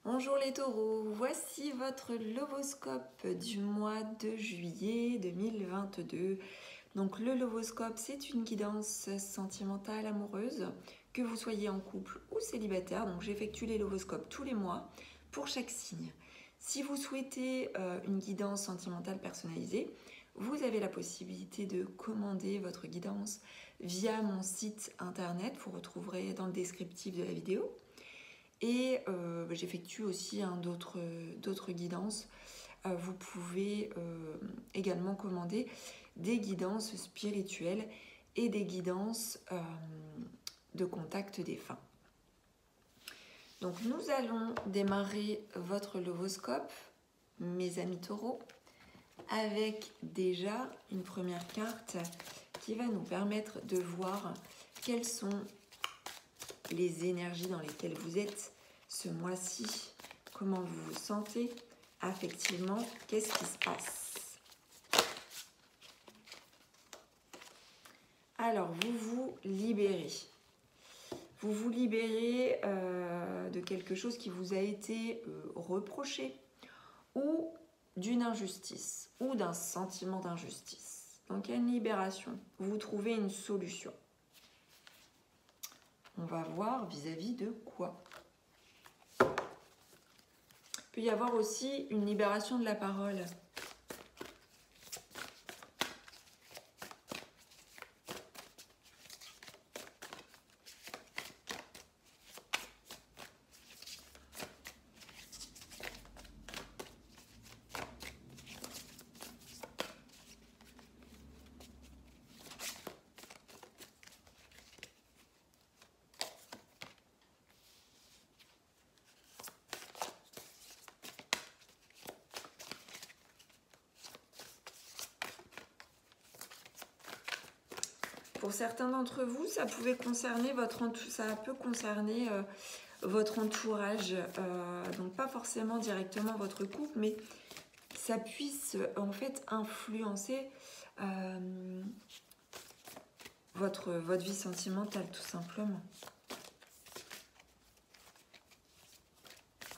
Bonjour les taureaux, voici votre lovoscope du mois de juillet 2022. Donc le lovoscope, c'est une guidance sentimentale amoureuse, que vous soyez en couple ou célibataire. Donc j'effectue les lovoscopes tous les mois pour chaque signe. Si vous souhaitez une guidance sentimentale personnalisée, vous avez la possibilité de commander votre guidance via mon site internet. Vous retrouverez dans le descriptif de la vidéo. Et j'effectue aussi d'autres guidances. Vous pouvez également commander des guidances spirituelles et des guidances de contact défunt. Donc nous allons démarrer votre lovoscope, mes amis taureaux, avec déjà une première carte qui va nous permettre de voir quelles sont les énergies dans lesquelles vous êtes ce mois-ci, comment vous vous sentez affectivement, qu'est-ce qui se passe. Alors, vous vous libérez. Vous vous libérez de quelque chose qui vous a été reproché ou d'une injustice ou d'un sentiment d'injustice. Donc, il y a une libération. Vous trouvez une solution. On va voir vis-à-vis de quoi. Il peut y avoir aussi une libération de la parole. Pour certains d'entre vous, ça peut concerner votre entourage, donc pas forcément directement votre couple, mais ça puisse en fait influencer votre vie sentimentale tout simplement.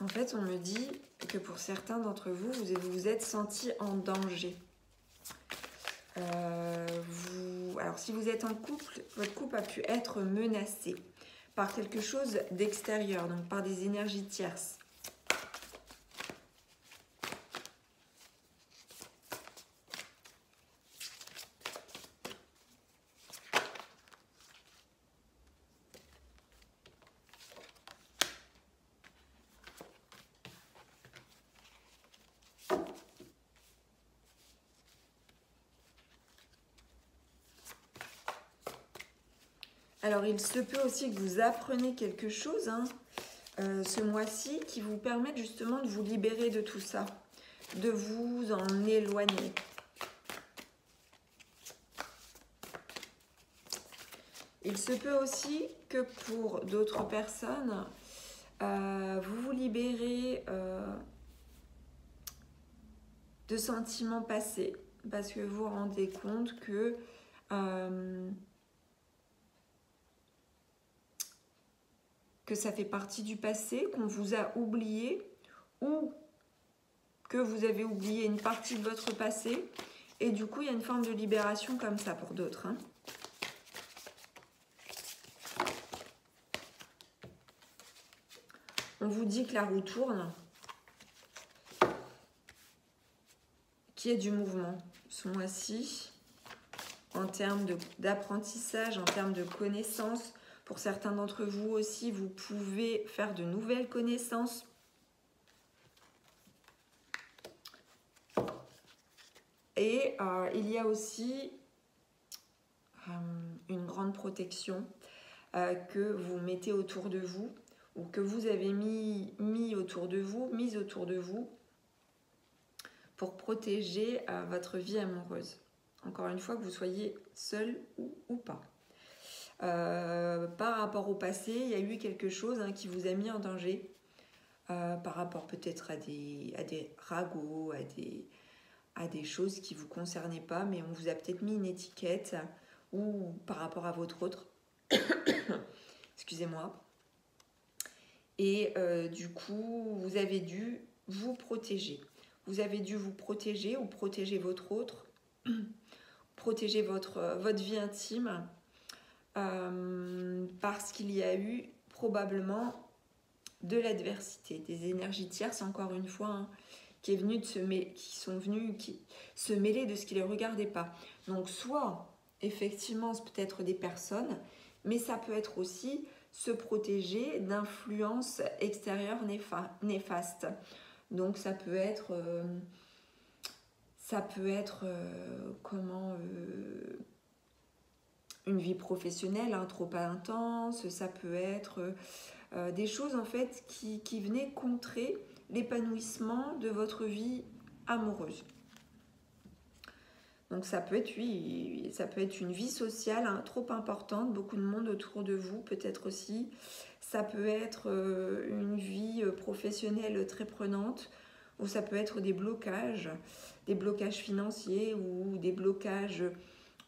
En fait, on me dit que pour certains d'entre vous, vous vous êtes sentis en danger. Alors si vous êtes en couple, votre couple a pu être menacé par quelque chose d'extérieur, donc par des énergies tierces. Alors, il se peut aussi que vous appreniez quelque chose ce mois-ci qui vous permette justement de vous libérer de tout ça, de vous en éloigner. Il se peut aussi que pour d'autres personnes, vous vous libérez de sentiments passés parce que vous vous rendez compte que ça fait partie du passé, qu'on vous a oublié ou que vous avez oublié une partie de votre passé et du coup il y a une forme de libération comme ça pour d'autres. On vous dit que la roue tourne, qu'il y ait du mouvement ce mois-ci en termes d'apprentissage, en termes de connaissances. Pour certains d'entre vous aussi, vous pouvez faire de nouvelles connaissances. Et il y a aussi une grande protection que vous mettez autour de vous ou que vous avez mise autour de vous pour protéger votre vie amoureuse. Encore une fois, que vous soyez seul ou pas. Par rapport au passé, il y a eu quelque chose qui vous a mis en danger par rapport peut-être à des ragots, à des choses qui ne vous concernaient pas, mais on vous a peut-être mis une étiquette ou par rapport à votre autre. Excusez-moi. Et du coup, vous avez dû vous protéger. Vous avez dû vous protéger ou protéger votre autre, protéger votre vie intime, parce qu'il y a eu probablement de l'adversité, des énergies tierces, encore une fois, hein, qui sont venues se mêler de ce qui ne les regardait pas. Donc soit, effectivement, c'est peut-être des personnes, mais ça peut être aussi se protéger d'influences extérieures néfastes. Donc ça peut être une vie professionnelle trop intense, ça peut être des choses en fait qui venaient contrer l'épanouissement de votre vie amoureuse. Donc ça peut être, oui, ça peut être une vie sociale trop importante, beaucoup de monde autour de vous peut-être aussi. Ça peut être une vie professionnelle très prenante, ou ça peut être des blocages financiers ou des blocages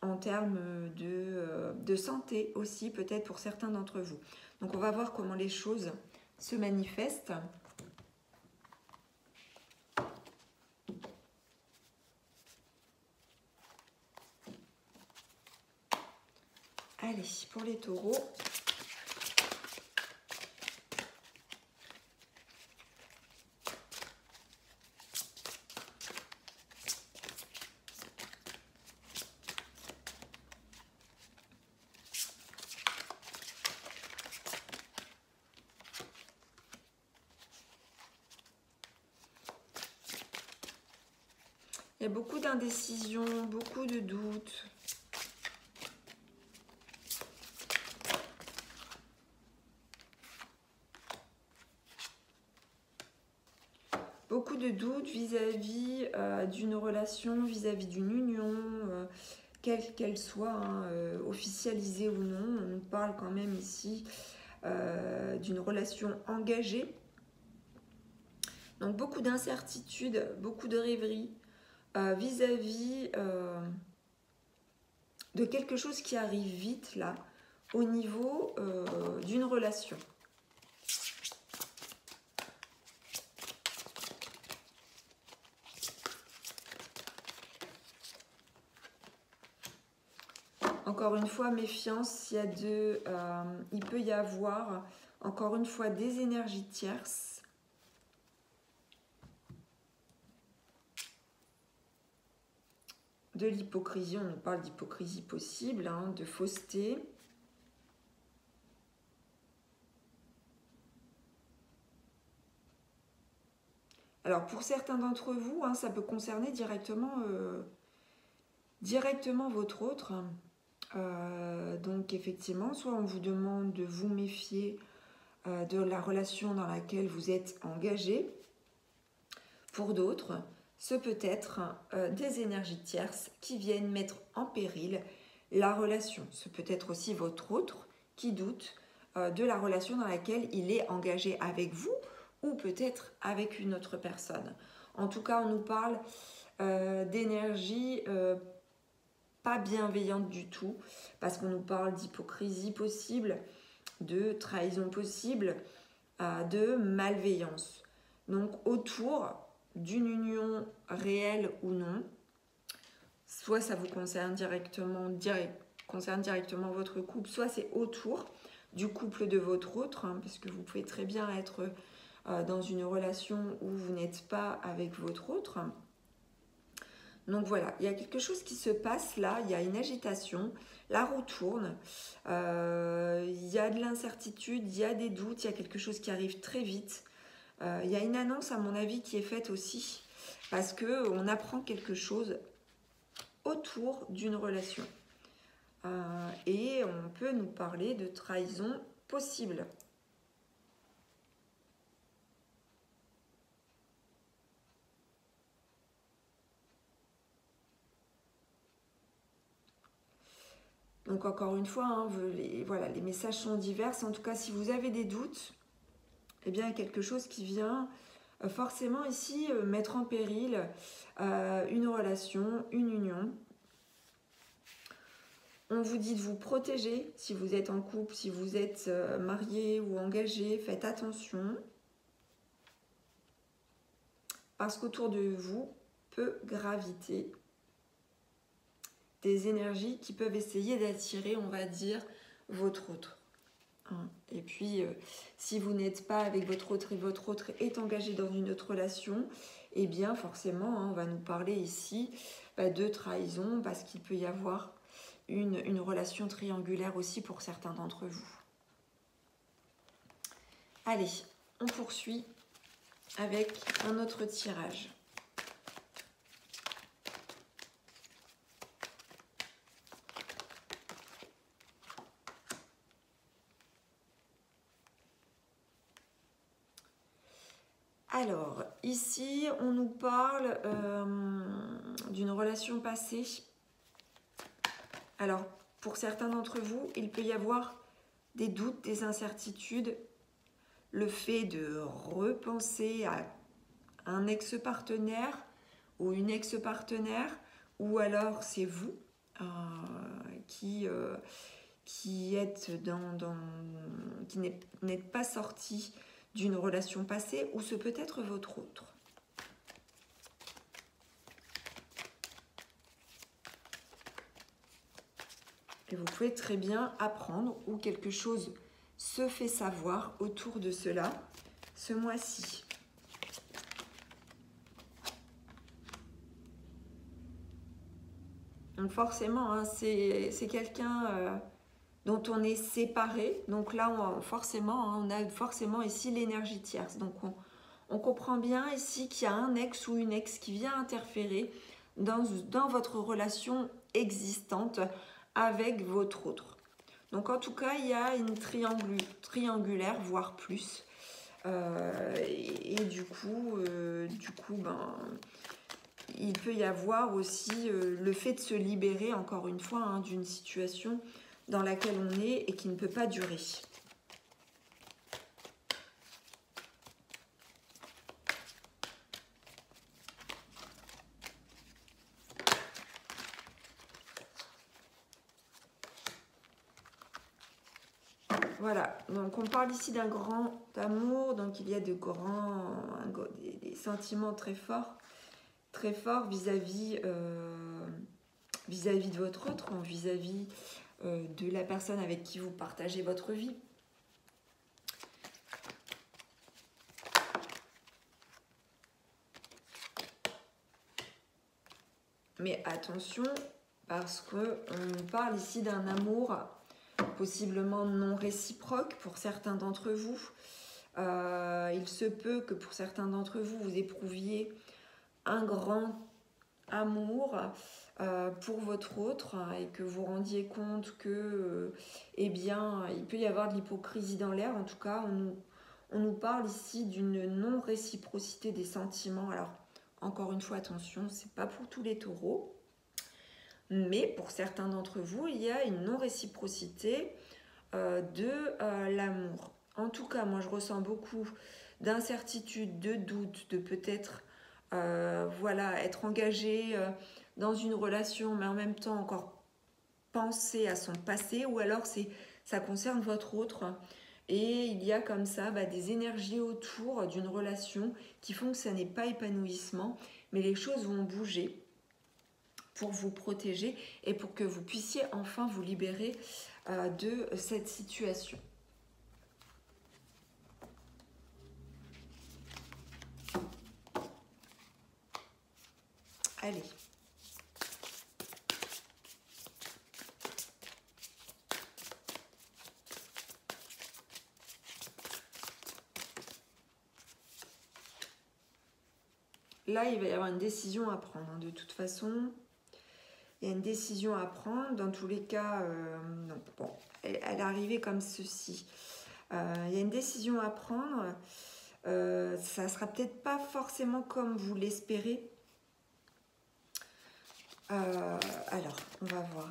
en termes de santé aussi, peut-être pour certains d'entre vous. Donc on va voir comment les choses se manifestent. Allez, pour les taureaux. Il y a beaucoup d'indécision, beaucoup de doutes. Beaucoup de doutes vis-à-vis d'une relation, vis-à-vis d'une union, quelle qu'elle soit, officialisée ou non. On nous parle quand même ici d'une relation engagée. Donc beaucoup d'incertitudes, beaucoup de rêveries vis-à-vis de quelque chose qui arrive vite là, au niveau d'une relation. Encore une fois, méfiance, il peut y avoir, encore une fois, des énergies tierces. De l'hypocrisie, on nous parle d'hypocrisie possible, de fausseté. Alors, pour certains d'entre vous, ça peut concerner directement votre autre. Donc effectivement, soit on vous demande de vous méfier de la relation dans laquelle vous êtes engagé. Pour d'autres, ce peut être des énergies tierces qui viennent mettre en péril la relation. Ce peut être aussi votre autre qui doute de la relation dans laquelle il est engagé avec vous ou peut-être avec une autre personne. En tout cas, on nous parle d'énergie pas bienveillante du tout, parce qu'on nous parle d'hypocrisie possible, de trahison possible, de malveillance. Donc autour d'une union réelle ou non, soit ça vous concerne directement votre couple, soit c'est autour du couple de votre autre, parce que vous pouvez très bien être dans une relation où vous n'êtes pas avec votre autre. Donc voilà, il y a quelque chose qui se passe là, il y a une agitation, la roue tourne, il y a de l'incertitude, il y a des doutes, il y a quelque chose qui arrive très vite. Il y a une annonce à mon avis qui est faite aussi, parce qu'on apprend quelque chose autour d'une relation. Et on peut nous parler de trahison possible. Donc encore une fois, les messages sont divers. En tout cas, si vous avez des doutes, eh bien, il y a quelque chose qui vient forcément ici mettre en péril une relation, une union. On vous dit de vous protéger si vous êtes en couple, si vous êtes marié ou engagé, faites attention. Parce qu'autour de vous peut graviter des énergies qui peuvent essayer d'attirer, on va dire, votre autre. Et puis, si vous n'êtes pas avec votre autre et votre autre est engagé dans une autre relation, eh bien forcément, on va nous parler ici de trahison parce qu'il peut y avoir une relation triangulaire aussi pour certains d'entre vous. Allez, on poursuit avec un autre tirage. Alors, ici, on nous parle d'une relation passée. Alors, pour certains d'entre vous, il peut y avoir des doutes, des incertitudes. Le fait de repenser à un ex-partenaire ou une ex-partenaire, ou alors c'est vous qui êtes qui n'êtes pas sorti d'une relation passée, ou ce peut être votre autre. Et vous pouvez très bien apprendre ou quelque chose se fait savoir autour de cela ce mois-ci. Donc forcément, c'est quelqu'un dont on est séparé. Donc là, on a forcément ici l'énergie tierce. Donc on comprend bien ici qu'il y a un ex ou une ex qui vient interférer dans votre relation existante avec votre autre. Donc en tout cas, il y a une triangulaire, voire plus. Et du coup, il peut y avoir aussi le fait de se libérer, encore une fois, d'une situation dans laquelle on est et qui ne peut pas durer. Voilà, donc on parle ici d'un grand amour, donc il y a des sentiments très forts vis-à-vis de votre autre, vis-à-vis de la personne avec qui vous partagez votre vie. Mais attention, parce qu'on parle ici d'un amour possiblement non réciproque pour certains d'entre vous. Il se peut que pour certains d'entre vous, vous éprouviez un grand amour pour votre autre et que vous rendiez compte que eh bien, il peut y avoir de l'hypocrisie dans l'air. En tout cas, on nous parle ici d'une non-réciprocité des sentiments. Alors, encore une fois, attention, c'est pas pour tous les taureaux. Mais pour certains d'entre vous, il y a une non-réciprocité de l'amour. En tout cas, moi, je ressens beaucoup d'incertitude, de doute, de peut-être être engagé dans une relation, mais en même temps encore penser à son passé, ou alors ça concerne votre autre. Et il y a comme ça des énergies autour d'une relation qui font que ça n'est pas épanouissement, mais les choses vont bouger pour vous protéger et pour que vous puissiez enfin vous libérer de cette situation. Allez. Là, il va y avoir une décision à prendre. De toute façon, il y a une décision à prendre. Dans tous les cas, elle est arrivée comme ceci. Il y a une décision à prendre. Ça ne sera peut-être pas forcément comme vous l'espérez. Alors, on va voir.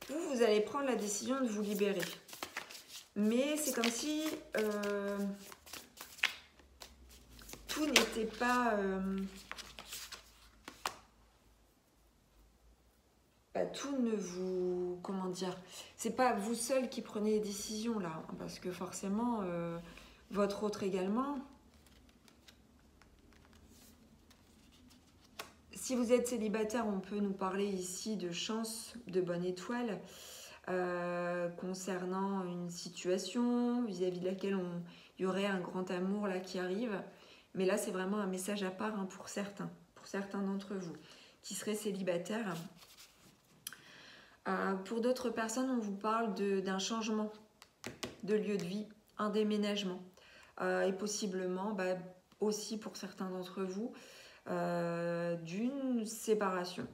Vous allez prendre la décision de vous libérer. Mais c'est comme si tout n'était pas... tout ne vous... Comment dire? C'est pas vous seul qui prenez les décisions là, hein, parce que forcément, votre autre également. Si vous êtes célibataire, on peut nous parler ici de chance, de bonne étoile, concernant une situation vis-à-vis de laquelle il y aurait un grand amour là qui arrive. Mais là, c'est vraiment un message à part, hein, pour certains d'entre vous qui seraient célibataires. Pour d'autres personnes, on vous parle d'un changement de lieu de vie, un déménagement. Et possiblement, aussi pour certains d'entre vous, d'une séparation.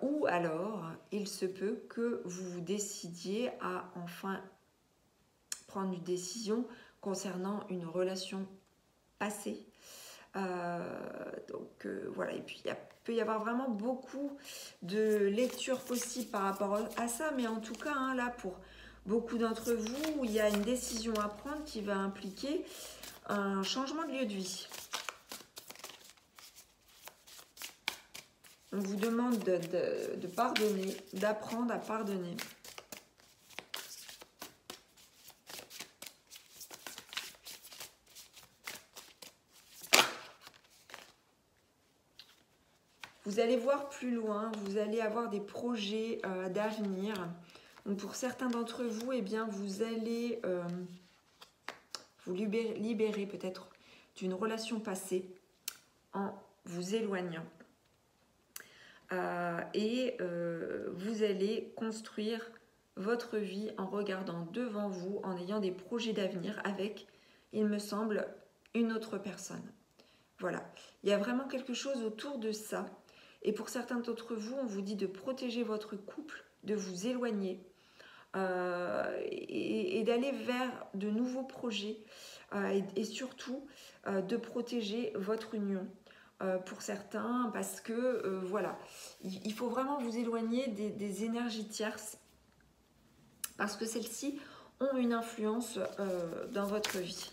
Ou alors, il se peut que vous décidiez à enfin prendre une décision concernant une relation passée. Voilà, et puis il peut y avoir vraiment beaucoup de lectures possibles par rapport à ça, mais en tout cas, hein, là, pour beaucoup d'entre vous, il y a une décision à prendre qui va impliquer un changement de lieu de vie. On vous demande de pardonner, d'apprendre à pardonner. Vous allez voir plus loin, vous allez avoir des projets d'avenir. Donc pour certains d'entre vous, eh bien, vous allez vous libérer peut-être d'une relation passée en vous éloignant. Vous allez construire votre vie en regardant devant vous, en ayant des projets d'avenir avec, il me semble, une autre personne. Voilà, il y a vraiment quelque chose autour de ça. Et pour certains d'entre vous, on vous dit de protéger votre couple, de vous éloigner et d'aller vers de nouveaux projets et surtout de protéger votre union. Pour certains, parce que voilà, il faut vraiment vous éloigner des énergies tierces parce que celles-ci ont une influence dans votre vie.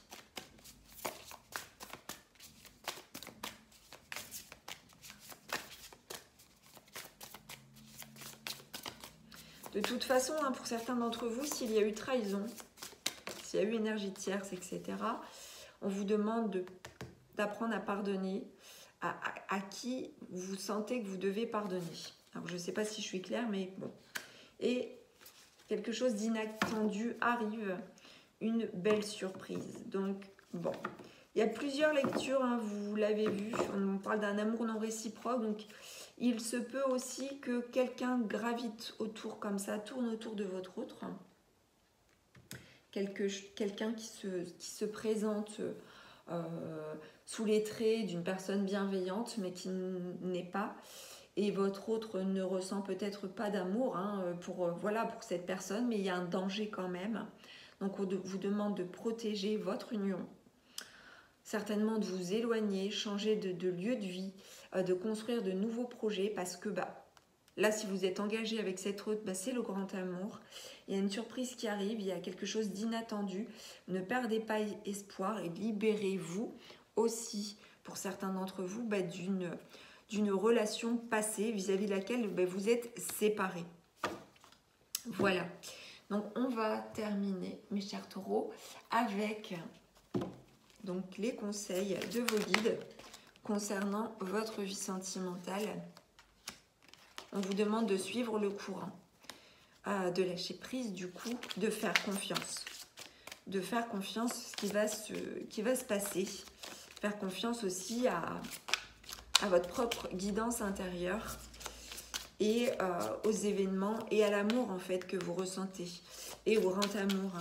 De toute façon, hein, pour certains d'entre vous, s'il y a eu trahison, s'il y a eu énergie tierce, etc., on vous demande d'apprendre à pardonner à qui vous sentez que vous devez pardonner. Alors, je ne sais pas si je suis claire, mais bon. Et quelque chose d'inattendu arrive, une belle surprise. Donc, bon. Il y a plusieurs lectures, hein, vous l'avez vu. On parle d'un amour non réciproque. Donc, il se peut aussi que quelqu'un gravite autour comme ça, tourne autour de votre autre. Quelqu'un qui se présente sous les traits d'une personne bienveillante, mais qui n'est pas. Et votre autre ne ressent peut-être pas d'amour pour cette personne, mais il y a un danger quand même. Donc on vous demande de protéger votre union, certainement de vous éloigner, changer de lieu de vie, de construire de nouveaux projets, parce que là, si vous êtes engagé avec cette autre, c'est le grand amour. Il y a une surprise qui arrive, il y a quelque chose d'inattendu. Ne perdez pas espoir et libérez-vous aussi, pour certains d'entre vous, d'une relation passée vis-à-vis de laquelle vous êtes séparés. Voilà. Donc, on va terminer, mes chers taureaux, avec donc, les conseils de vos guides concernant votre vie sentimentale. On vous demande de suivre le courant, de lâcher prise du coup, de faire confiance. De faire confiance à ce qui va se passer. Faire confiance aussi à votre propre guidance intérieure et aux événements et à l'amour en fait que vous ressentez et au grand amour.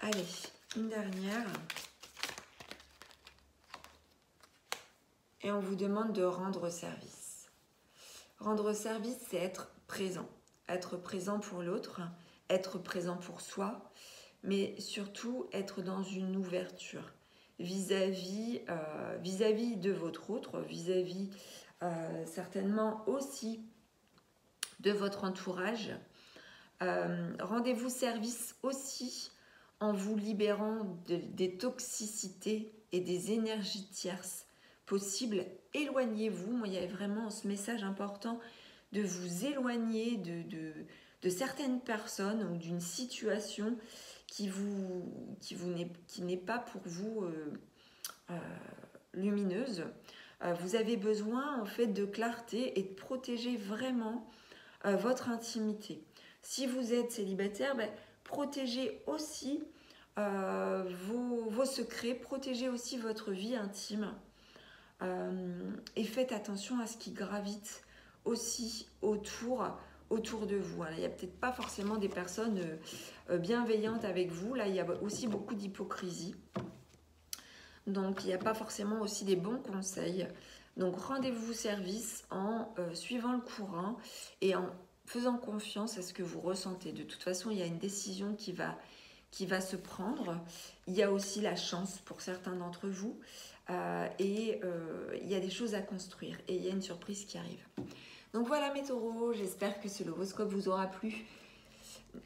Allez, une dernière. Et on vous demande de rendre service. Rendre service, c'est être présent. Être présent pour l'autre, être présent pour soi, mais surtout être dans une ouverture vis-à-vis de votre autre, vis-à-vis certainement aussi de votre entourage. Rendez-vous service aussi en vous libérant des toxicités et des énergies tierces possibles. Éloignez-vous. Moi, il y a vraiment ce message important de vous éloigner de certaines personnes ou d'une situation qui n'est pas pour vous lumineuse. Vous avez besoin en fait de clarté et de protéger vraiment votre intimité. Si vous êtes célibataire, protégez aussi vos secrets, protégez aussi votre vie intime et faites attention à ce qui gravite aussi autour de vous. Alors, il n'y a peut-être pas forcément des personnes bienveillantes avec vous. Là, il y a aussi beaucoup d'hypocrisie. Donc, il n'y a pas forcément aussi des bons conseils. Donc, rendez-vous service en suivant le courant et en faisant confiance à ce que vous ressentez. De toute façon, il y a une décision qui va se prendre. Il y a aussi la chance pour certains d'entre vous. Il y a des choses à construire. Et il y a une surprise qui arrive. Donc voilà mes taureaux, j'espère que ce horoscope vous aura plu.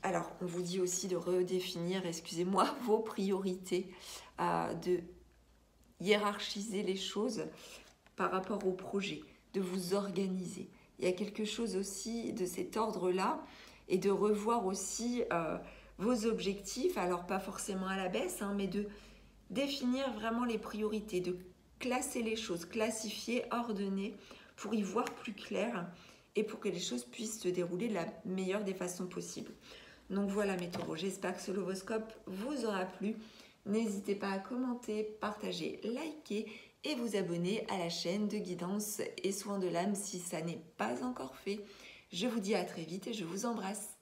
Alors, on vous dit aussi de redéfinir, excusez-moi, vos priorités, de hiérarchiser les choses par rapport au projet, de vous organiser. Il y a quelque chose aussi de cet ordre-là et de revoir aussi vos objectifs, alors pas forcément à la baisse, mais de définir vraiment les priorités, de classer les choses, classifier, ordonner pour y voir plus clair et pour que les choses puissent se dérouler de la meilleure des façons possibles. Donc voilà mes taureaux, j'espère que ce horoscope vous aura plu. N'hésitez pas à commenter, partager, liker et vous abonner à la chaîne de guidance et soins de l'âme si ça n'est pas encore fait. Je vous dis à très vite et je vous embrasse.